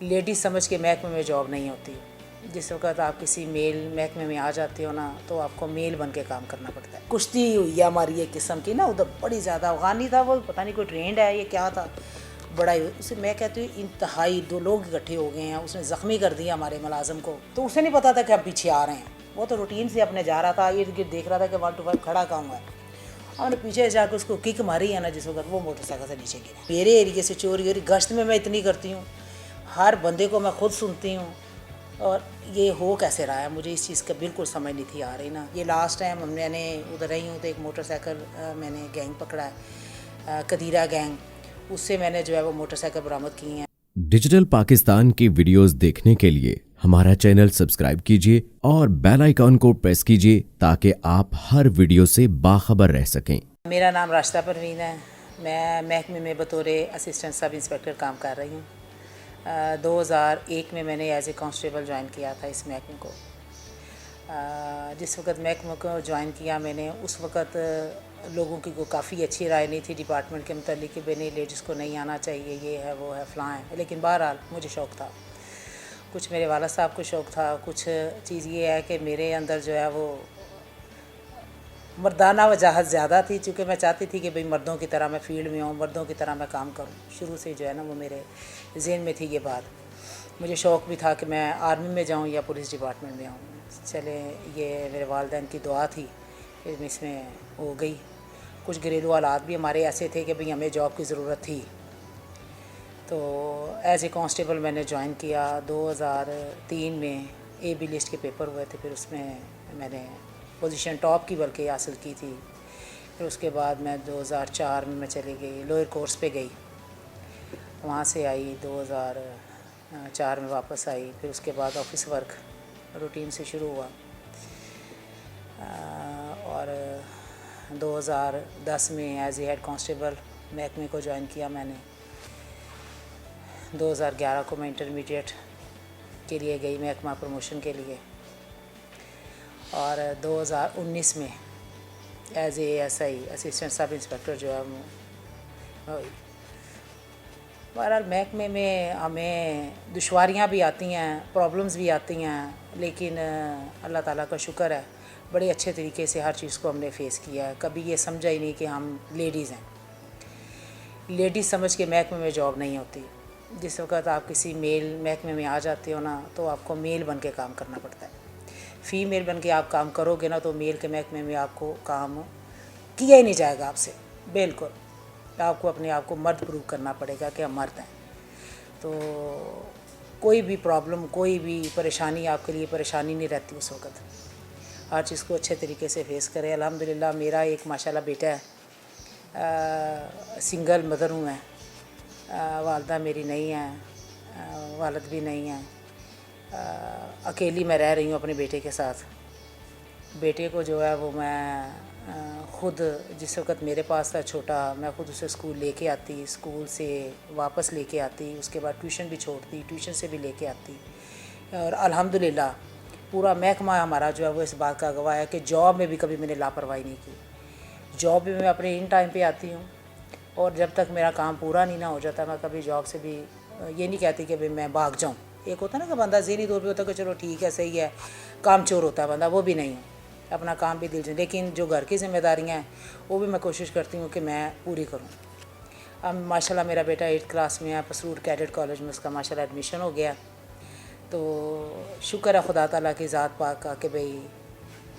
Ladies سمجھ کے محکمے میں جاب نہیں ہوتی. جس وقت آپ کسی میل محکمے میں آ جاتے ہو نا تو آپ کو میل بن کے کام کرنا پڑتا ہے. کشتی ہوئی ہے ہماری ایک قسم کی نا, ادھر بڑی زیادہ. افغانی تھا وہ, پتہ نہیں کوئی ٹرینڈ ہے یہ کیا تھا, بڑا ہی اسے میں کہتی ہوں انتہائی. 2 لوگ اکٹھے ہو گئے ہیں, اس نے زخمی کر دیا ہمارے ملازم کو. تو اسے نہیں پتا تھا کہ ہم پیچھے آ رہے ہیں, وہ تو روٹین سے اپنے جا رہا تھا, ارد گرد دیکھ رہا تھا کہ 1 to 5 کھڑا کہاں ہوا ہے. ہم نے پیچھے جا کے اس کو کک ماری ہے نا, جس وقت وہ موٹر سائیکل سے نیچے گرا. میرے ایریے سے چوری ہو رہی, گشت میں اتنی کرتی ہوں, ہر بندے کو میں خود سنتی ہوں, اور یہ ہو کیسے رہا ہے مجھے اس چیز کا بالکل سمجھ نہیں تھی آ رہی نا. یہ لاسٹ ٹائم میں نے ادھر رہی ہوں تو ایک موٹر سائیکل میں نے گینگ پکڑا ہے, قدیرہ گینگ, اس سے میں نے جو ہے وہ موٹر سائیکل برآمد کی ہیں. ڈیجیٹل پاکستان کی ویڈیوز دیکھنے کے لیے ہمارا چینل سبسکرائب کیجیے اور بیل آئیکن کو پریس کیجیے تاکہ آپ ہر ویڈیو سے باخبر رہ سکیں. میرا نام راشدہ پروین ہے. میں محکمے میں بطور اسسٹنٹ سب انسپیکٹر کام کر رہی ہوں. 2001 میں نے ایز اے کانسٹیبل جوائن کیا تھا اس محکمے کو. جس وقت محکمے کو جوائن کیا میں نے, اس وقت لوگوں کی کوئی کافی اچھی رائے نہیں تھی ڈپارٹمنٹ کے متعلق کہ نہیں لیڈیز کو نہیں آنا چاہیے, یہ ہے وہ ہے فلاں ہے. لیکن بہرحال مجھے شوق تھا, کچھ میرے والد صاحب کو شوق تھا, کچھ چیز یہ ہے کہ میرے اندر جو ہے وہ مردانہ وجاہت زیادہ تھی, چونکہ میں چاہتی تھی کہ بھئی مردوں کی طرح میں فیلڈ میں ہوں, مردوں کی طرح میں کام کروں. شروع سے جو ہے نا وہ میرے ذہن میں تھی یہ بات. مجھے شوق بھی تھا کہ میں آرمی میں جاؤں یا پولیس ڈپارٹمنٹ میں آؤں. چلیں یہ میرے والدین کی دعا تھی, پھر اس میں ہو گئی. کچھ گھریلو حالات بھی ہمارے ایسے تھے کہ بھئی ہمیں جاب کی ضرورت تھی, تو ایز اے کانسٹیبل میں نے جوائن کیا. 2003 میں اے بی لسٹ کے پیپر ہوئے تھے, پھر اس میں نے پوزیشن ٹاپ کی بلکہ حاصل کی تھی. پھر اس کے بعد میں 2004 میں چلی گئی لوئر کورس پہ گئی, وہاں سے آئی 2004 میں واپس آئی. پھر اس کے بعد آفس ورک روٹین سے شروع ہوا, اور 2010 میں ایز اے ہیڈ کانسٹیبل محکمے کو جوائن کیا میں نے. 2011 کو میں انٹرمیڈیٹ کے لیے گئی محکمہ پروموشن کے لیے, اور 2019 میں as A S I assistant sub inspector جو ہے وہ. بہرحال محکمے میں ہمیں دشواریاں بھی آتی ہیں, پرابلمز بھی آتی ہیں, لیکن اللہ تعالیٰ کا شکر ہے بڑے اچھے طریقے سے ہر چیز کو ہم نے فیس کیا ہے. کبھی یہ سمجھا ہی نہیں کہ ہم لیڈیز ہیں. لیڈیز سمجھ کے محکمے میں جاب نہیں ہوتی. جس وقت آپ کسی میل محکمے میں آ جاتے ہو نا تو آپ کو میل بن کے کام کرنا پڑتا ہے. فیمیل بن کے آپ کام کرو گے نا تو میل کے محکمے میں آپ کو کام کیا ہی نہیں جائے گا آپ سے. بالکل آپ کو اپنے آپ کو مرد پروو کرنا پڑے گا کہ ہم مرد ہیں. تو کوئی بھی پرابلم, کوئی بھی پریشانی آپ کے لیے پریشانی نہیں رہتی اس وقت. ہر چیز کو اچھے طریقے سے فیس کرے. الحمدللہ میرا ایک ماشاءاللہ بیٹا ہے, سنگل مدر ہوں میں, والدہ میری نہیں ہیں, والد بھی نہیں ہیں, اکیلی میں رہ رہی ہوں اپنے بیٹے کے ساتھ. بیٹے کو جو ہے وہ میں خود جس وقت میرے پاس تھا چھوٹا, میں خود اسے اسکول لے کے آتی, اسکول سے واپس لے کے آتی, اس کے بعد ٹیوشن بھی چھوڑتی, ٹیوشن سے بھی لے کے آتی. اور الحمدللہ پورا محکمہ ہمارا جو ہے وہ اس بات کا گواہ ہے کہ جاب میں بھی کبھی میں نے لاپرواہی نہیں کی. جاب بھی میں اپنے ان ٹائم پہ آتی ہوں, اور جب تک میرا کام پورا نہیں نہ ہو جاتا میں کبھی جاب سے بھی یہ نہیں کہتی کہ میں بھاگ جاؤں. ایک ہوتا ہے نا کہ بندہ ذہنی طور پہ ہوتا ہے کہ چلو ٹھیک ہے صحیح ہے, کام چور ہوتا ہے بندہ, وہ بھی نہیں ہوں, اپنا کام بھی دل سے. لیکن جو گھر کی ذمہ داریاں ہیں وہ بھی میں کوشش کرتی ہوں کہ میں پوری کروں. اب ماشاءاللہ میرا بیٹا 8th کلاس میں ہے, پسرور کیڈٹ کالج میں اس کا ماشاءاللہ ایڈمیشن ہو گیا. تو شکر ہے خدا تعالیٰ کی ذات پاک کا کہ بھئی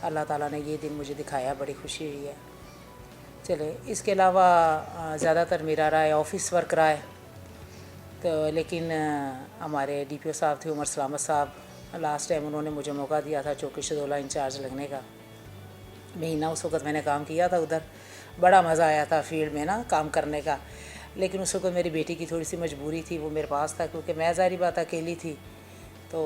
اللہ تعالیٰ نے یہ دن مجھے دکھایا, بڑی خوشی ہوئی ہے. چلے اس کے علاوہ زیادہ تر میرا رہا ہے آفس ورک رہا ہے. تو لیکن ہمارے ڈی پی او صاحب تھے عمر سلامت صاحب, لاسٹ ٹائم انہوں نے مجھے موقع دیا تھا چوکی شدولہ انچارج لگنے کا. مہینہ اس وقت میں نے کام کیا تھا ادھر, بڑا مزہ آیا تھا فیلڈ میں نا کام کرنے کا. لیکن اس وقت میری بیٹی کی تھوڑی سی مجبوری تھی, وہ میرے پاس تھا کیونکہ میں ظاہری بات اکیلی تھی. تو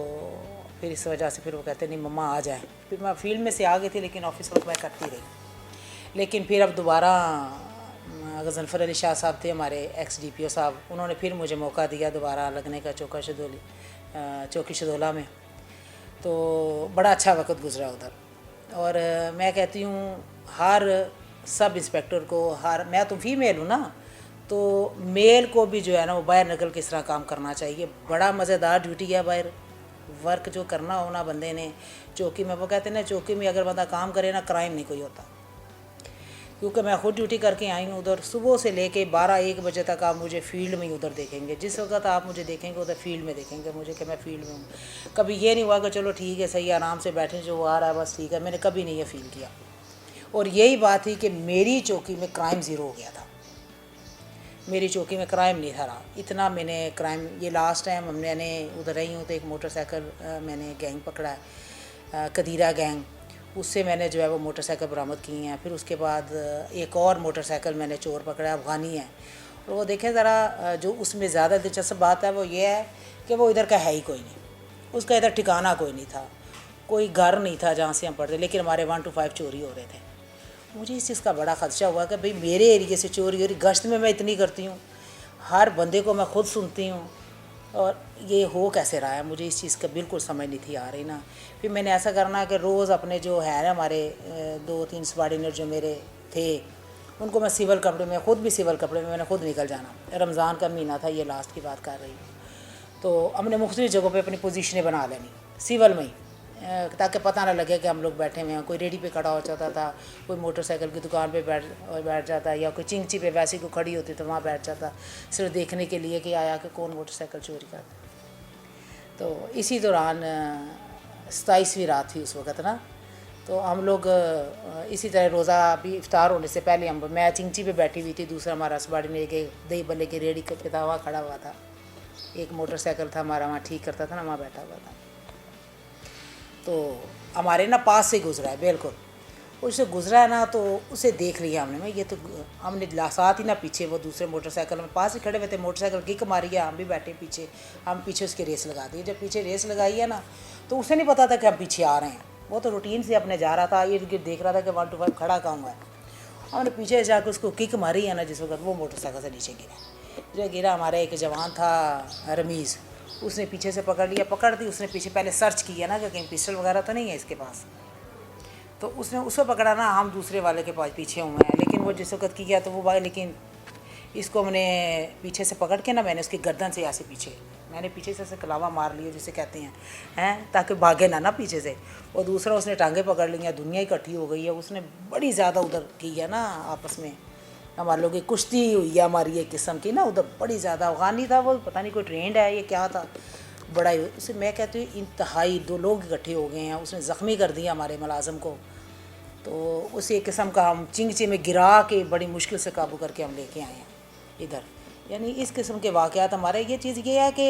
پھر اس وجہ سے پھر وہ کہتے نہیں مما آ جائیں. پھر میں فیلڈ میں سے آ گئی تھی لیکن آفس ورک میں کرتی رہی. لیکن پھر اب دوبارہ غضنفر علی شاہ صاحب تھے ہمارے ایکس ڈی پی او صاحب, انہوں نے پھر مجھے موقع دیا دوبارہ لگنے کا چوکی شدولہ میں. تو بڑا اچھا وقت گزرا ادھر. اور میں کہتی ہوں ہر سب انسپیکٹر کو, میں تو فیمیل ہوں نا, तो मेल को भी जो है ना वो बाहर निकल के इस तरह काम करना चाहिए। बड़ा मज़ेदार ड्यूटी है बाहर वर्क जो करना हो ना बंदे ने चौकी में। वो कहते हैं ना चौकी में अगर बंदा काम करे ना क्राइम नहीं कोई होता, क्योंकि मैं खुद ड्यूटी करके आई हूँ उधर। सुबह से लेके 12-1 बजे तक आप मुझे फील्ड में ही उधर देखेंगे। जिस वक्त आप मुझे देखेंगे उधर फील्ड में देखेंगे मुझे कि मैं फील्ड में हूँ। कभी ये नहीं हुआ कि चलो ठीक है सही आराम से बैठे जो आ रहा है बस ठीक है, मैंने कभी नहीं ये फील किया। और यही बात थी कि मेरी चौकी में क्राइम ज़ीरो हो गया था, मेरी चौकी में क्राइम नहीं था रहा इतना। मैंने क्राइम ये लास्ट टाइम मैंने उधर रही हूँ तो एक मोटरसाइकिल मैंने गैंग पकड़ा है, कदीरा गैंग, उससे मैंने जो है वो मोटरसाइकिल बरामद की हैं। फिर उसके बाद एक और मोटरसाइकिल मैंने चोर पकड़ा है, अफ़गानी है। और वो देखें ज़रा जो उसमें ज़्यादा दिलचस्प बात है वो ये है कि वो इधर का है ही कोई नहीं, उसका इधर ठिकाना कोई नहीं था, कोई घर नहीं था जहाँ से हम पढ़ते, लेकिन हमारे 1 to 5 चोरी हो रहे थे। मुझे इस चीज़ का बड़ा खदशा हुआ कि भाई मेरे एरिए से चोरी हो रही, गश्त में मैं इतनी करती हूँ, हर बंदे को मैं खुद सुनती हूँ, और ये हो कैसे रहा है, मुझे इस चीज़ का बिल्कुल समझ नहीं थी आ रही ना। फिर मैंने ऐसा करना कि रोज़ अपने जो है ना हमारे 2-3 सबॉर्डिनेट जो मेरे थे उनको मैं सिविल कपड़े में, खुद भी सिविल कपड़े में मैंने खुद निकल जाना। रमज़ान का महीना था, ये लास्ट की बात कर रही हूँ। तो हमने मुख्तलिफ़ जगहों पे अपनी पोजीशनें बना लेनी सिविल में ही, ताकि पता ना लगे कि हम लोग बैठे हुए हैं। कोई रेडी पे खड़ा हो जाता था, कोई मोटरसाइकिल की दुकान पे बैठ जाता, या कोई चिंगची पे वैसी को खड़ी होती तो वहाँ बैठ जाता, सिर्फ देखने के लिए कि आया कि कौन मोटरसाइकिल चोरी करता। तो इसी दौरान 27वीं रात थी उस वक़्त ना, तो हम लोग इसी तरह रोज़ा भी इफ्तार होने से पहले मैं चिंगची पे बैठी हुई थी, दूसरा हमारा सबाड़ी ने के दही बल्ले की रेडी पे था वहाँ खड़ा हुआ था, एक मोटरसाइकिल था हमारा वहाँ ठीक करता था ना, वहाँ बैठा हुआ था। तो हमारे ना पास से गुजरा है बिल्कुल, उससे गुजरा है ना तो उसे देख लिया हमने। मैं ये तो हमने साथ ही ना पीछे वो दूसरे मोटरसाइकिल में पास ही खड़े हुए थे, मोटरसाइकिल किक मारी है, हम भी बैठे पीछे, हम पीछे उसकी रेस लगा दी। जब पीछे रेस लगाई है ना तो उसे नहीं पता था कि हम पीछे आ रहे हैं, वो तो रूटीन से अपने जा रहा था, इर्द गिर्द देख रहा था कि 1 to 5 खड़ा कहाँ हुआ है। हमने पीछे जाकर उसको किक मारी है ना, जिस वक्त वो मोटरसाइकिल से नीचे गिरा। हमारा एक जवान था रमीज़, उसने पीछे से पकड़ लिया, पकड़ दी उसने पीछे, पहले सर्च किया ना कि कहीं पिस्टल वगैरह तो नहीं है इसके पास, तो उसने उसको पकड़ा ना, हम दूसरे वाले के पास पीछे हुए हैं। लेकिन वो जिस वक्त किया तो वो भाई, लेकिन इसको हमने पीछे से पकड़ के ना, मैंने उसकी गर्दन से ऐसे पीछे, मैंने पीछे से ऐसे कलावा मार लिया जिसे कहते हैं ताकि भागे ना पीछे से। और दूसरा उसने टांगे पकड़ ली हैं, दुनिया इकट्ठी हो गई है, उसने बड़ी ज़्यादा उधर की है ना, आपस में हमारे लोगों की कुश्ती हुई है हमारी एक किस्म की ना, उधर बड़ी ज़्यादा। अफ़गानी था वो, पता नहीं कोई ट्रेंड है ये क्या था, बड़ा ही उसे मैं कहती हूँ इंतहाई 2 लोग इकट्ठे हो गए हैं, उसने ज़ख्मी कर दिया हमारे मुलाजम को। तो उसी एक किस्म का हम चिंगची में गिरा के बड़ी मुश्किल से काबू करके हम लेके आए हैं इधर। यानी इस किस्म के वाक़यात हमारे। ये चीज़ ये है कि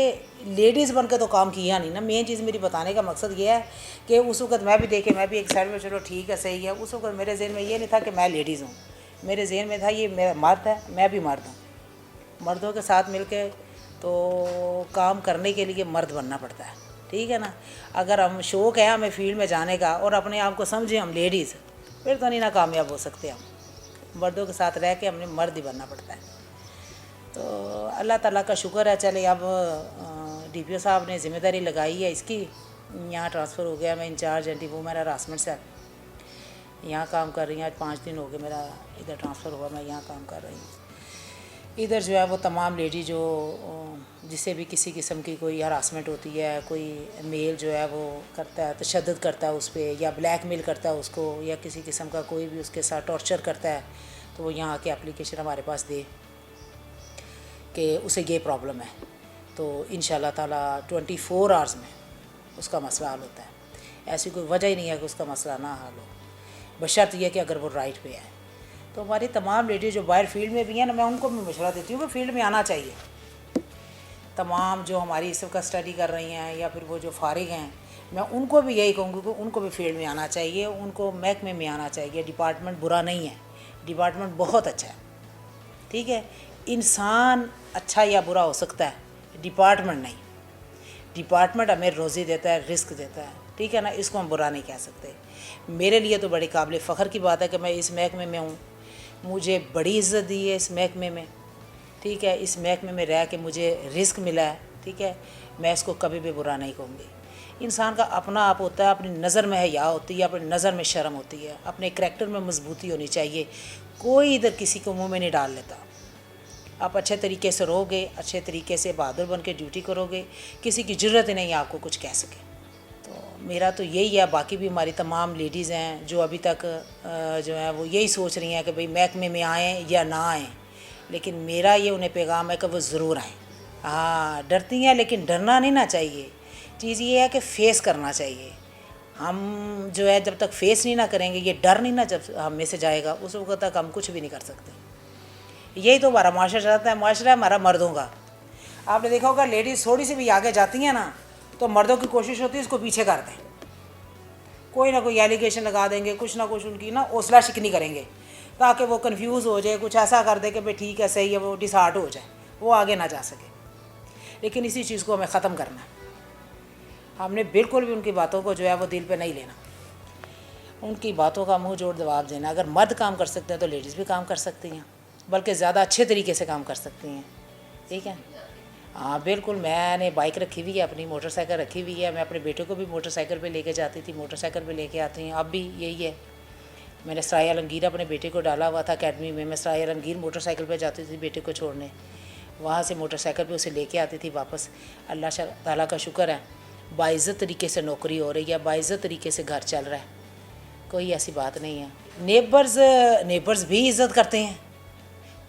लेडीज़ बन के तो काम किया नहीं ना, मेन चीज़ मेरी बताने का मकसद ये है कि उस वक्त मैं भी देखे, मैं भी एक साइड में चलो ठीक है सही है, उस वक्त मेरे जहन में ये नहीं था कि मैं लेडीज़ हूँ, मेरे जहन में था ये मेरा मर्द है, मैं भी मर्द हूँ। मर्दों के साथ मिल के तो काम करने के लिए मर्द बनना पड़ता है, ठीक है ना। अगर हम शौक़ है हमें फील्ड में जाने का और अपने आप को समझें हम लेडीज़, फिर तो नहीं ना कामयाब हो सकते हम। मर्दों के साथ रह के हमने मर्द ही बनना पड़ता है। तो अल्लाह ताला का शुक्र है, चले अब DPO साहब ने ज़िम्मेदारी लगाई है इसकी, यहाँ ट्रांसफ़र हो गया, मैं इंचार्ज एंटी वुमेन हरासमेंट से यहाँ काम कर रही हूँ। आज 5 दिन हो गए मेरा इधर ट्रांसफ़र हुआ, मैं यहाँ काम कर रही हूँ। इधर जो है वो तमाम लेडी जो जिसे भी किसी किस्म की कोई हरासमेंट होती है, कोई मेल जो है वो करता है, तशद्दुद करता है उस पर, या ब्लैकमेल करता है उसको, या किसी किस्म का कोई भी उसके साथ टॉर्चर करता है, तो वो यहाँ के एप्लीकेशन हमारे पास दे कि उसे ये प्रॉब्लम है, तो इंशाल्लाह ताला 24 आवर्स में उसका मसला हल होता है। ऐसी कोई वजह ही नहीं है कि उसका मसला ना हल हो, बशर्त यह कि अगर वो राइट पे है। तो हमारी तमाम लेडीज़ जो बाहर फील्ड में भी हैं ना, मैं उनको भी मशवरा देती हूँ कि फील्ड में आना चाहिए। तमाम जो हमारी इस वक्त स्टडी कर रही हैं या फिर वो जो फारिग हैं, मैं उनको भी यही कहूँगी कि उनको भी फील्ड में आना चाहिए, उनको महकमे में आना चाहिए। डिपार्टमेंट बुरा नहीं है, डिपार्टमेंट बहुत अच्छा है, ठीक है। इंसान अच्छा या बुरा हो सकता है, डिपार्टमेंट नहीं। डिपार्टमेंट हमें रोज़ी देता है, रिस्क देता है, ठीक है ना, इसको हम बुरा नहीं कह सकते। मेरे लिए तो बड़ी काबिल फ़ख्र की बात है कि मैं इस महकमे में हूँ, मुझे बड़ी इज़्ज़त दी है इस महकमे में, ठीक है। इस महकमे में रह के मुझे रिस्क मिला है, ठीक है। मैं इसको कभी भी बुरा नहीं कहूँगी। इंसान का अपना आप होता है, अपनी नज़र में हया होती है, अपनी नज़र में शर्म होती है, अपने करैक्टर में मजबूती होनी चाहिए। कोई इधर किसी को मुँह में नहीं डाल लेता, आप अच्छे तरीके से रहोगे, अच्छे तरीके से बहादुर बन के ड्यूटी करोगे, किसी की ज़रूरत ही नहीं है आपको कुछ कह सके। तो मेरा तो यही है। बाकी भी हमारी तमाम लेडीज़ हैं जो अभी तक जो है वो यही सोच रही हैं कि भाई महकमे में आएँ या ना आएँ, लेकिन मेरा ये उन्हें पैगाम है कि वो ज़रूर आएँ। हाँ, डरती हैं लेकिन डरना नहीं ना चाहिए। चीज़ ये है कि फ़ेस करना चाहिए। हम जो है जब तक फेस नहीं ना करेंगे, ये डर नहीं ना जब हम में से जाएगा, उस वक्त तक हम कुछ भी नहीं कर सकते। यही तो हमारा माशरा चाहता है। माशरा है हमारा मर्दों का। आपने देखा होगा लेडीज़ थोड़ी सी भी आगे जाती हैं ना तो मर्दों की कोशिश होती है इसको पीछे कर दें, कोई ना कोई एलिगेशन लगा देंगे, कुछ ना कुछ उनकी ना हौसला शिकनी करेंगे ताकि वो कंफ्यूज हो जाए, कुछ ऐसा कर दे कि भाई ठीक है सही है, वो डिसहार्ट हो जाए, वो आगे ना जा सके। लेकिन इसी चीज़ को हमें ख़त्म करना है। हमने बिल्कुल भी उनकी बातों को जो है वो दिल पे नहीं लेना, उनकी बातों का मुंह जोड़ जवाब देना। अगर मर्द काम कर सकते हैं तो लेडीज़ भी काम कर सकती हैं, बल्कि ज़्यादा अच्छे तरीके से काम कर सकती हैं। ठीक है, हाँ बिल्कुल। मैंने बाइक रखी हुई है, अपनी मोटरसाइकिल रखी हुई है। मैं अपने बेटे को भी मोटरसाइकिल पे लेके जाती थी, मोटरसाइकिल पे लेके आती हूँ, अब भी यही है। मैंने सराय आलमगीर अपने बेटे को डाला हुआ था अकेडमी में। मैं सराय आलमगीर मोटरसाइकिल पे जाती थी बेटे को छोड़ने, वहाँ से मोटरसाइकिल पे उसे लेके आती थी वापस। अल्लाह ताला का शुक्र है, बाइज़्ज़त तरीके से नौकरी हो रही है, बाइज़्ज़त तरीके से घर चल रहा है, कोई ऐसी बात नहीं है। नेबर्स भी इज़्ज़त करते हैं,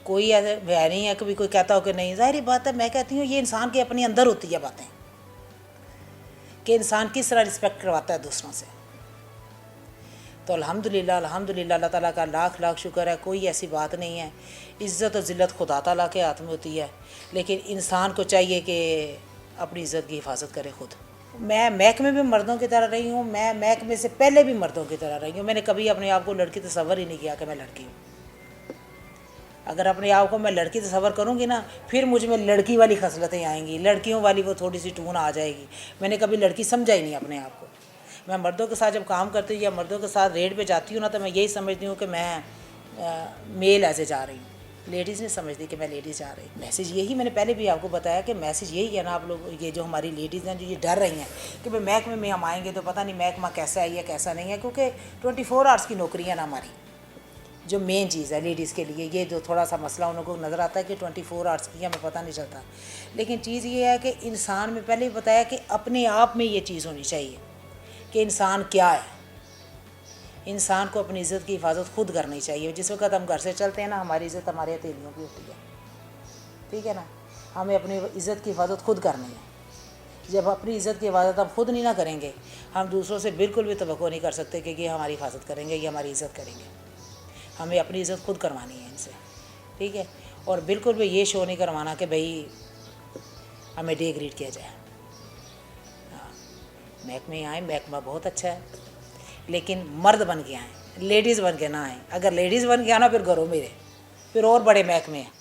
कोई ऐसा है नहीं है कभी कोई कहता हो कि नहीं। ज़ाहिर बात है, मैं कहती हूँ ये इंसान के अपने अंदर होती है बातें कि इंसान किस तरह रिस्पेक्ट करवाता है दूसरों से। तो अल्हम्दुलिल्लाह अल्लाह ताला का लाख लाख शुक्र है, कोई ऐसी बात नहीं है। इज़्ज़त और ज़िल्लत खुदा ताला के हाथ में होती है, लेकिन इंसान को चाहिए कि अपनी इज़्ज़त की हिफाजत करे खुद। मैं महकमे में मर्दों की तरह रही हूँ, मैं महकमे से पहले भी मर्दों की तरह रही हूँ। मैंने कभी अपने आप को लड़की तस्वर ही नहीं किया कि मैं लड़की हूँ। अगर अपने आप को मैं लड़की तस्वर करूँगी ना, फिर मुझ में लड़की वाली खसलतें आएंगी, लड़कियों वाली वो थोड़ी सी टून आ जाएगी। मैंने कभी लड़की समझा ही नहीं अपने आप को। मैं मर्दों के साथ जब काम करती हूँ या मर्दों के साथ रेड पे जाती हूँ ना, तो मैं यही समझती हूँ कि मैं मेल ऐसे जा रही हूँ। लेडीज़ नहीं समझती कि मैं लेडीज़ जा रही हूँ। मैसेज यही मैंने पहले भी आपको बताया कि मैसेज यही है ना। आप लोग ये जो हमारी लेडीज़ हैं जो ये डर रही हैं कि भाई महकमे में हम आएंगे तो पता नहीं महकमा कैसा है या कैसा नहीं है, क्योंकि 24 आवर्स की नौकरी है ना हमारी। जो मेन चीज़ है लेडीज़ के लिए, ये जो थोड़ा सा मसला उन लोगों को नज़र आता है कि 24 आवर्स की हमें पता नहीं चलता। लेकिन चीज़ ये है कि इंसान में पहले ही बताया कि अपने आप में ये चीज़ होनी चाहिए कि इंसान क्या है। इंसान को अपनी इज़्ज़त की हिफाजत खुद करनी चाहिए। जिस वक्त हम घर से चलते हैं ना, हमारी इज़्ज़त हमारे हथेलियों की होती है। ठीक है ना, हमें अपनी इज़्ज़त की हिफाजत खुद करनी है। जब अपनी इज़्ज़त की हिफाजत हम खुद नहीं ना करेंगे, हम दूसरों से बिल्कुल भी तवक्को नहीं कर सकते कि ये हमारी हिफाजत करेंगे, ये हमारी इज़्ज़त करेंगे। हमें अपनी इज़्ज़त खुद करवानी है इनसे। ठीक है, और बिल्कुल भी ये शो नहीं करवाना कि भाई हमें डिग्रेड किया जाए। हाँ, महकमे आए, महकमा बहुत अच्छा है, लेकिन मर्द बन के आएँ, लेडीज़ बन के ना आएँ। अगर लेडीज़ बन के आना फिर घरों में रहे, फिर और बड़े महकमे हैं।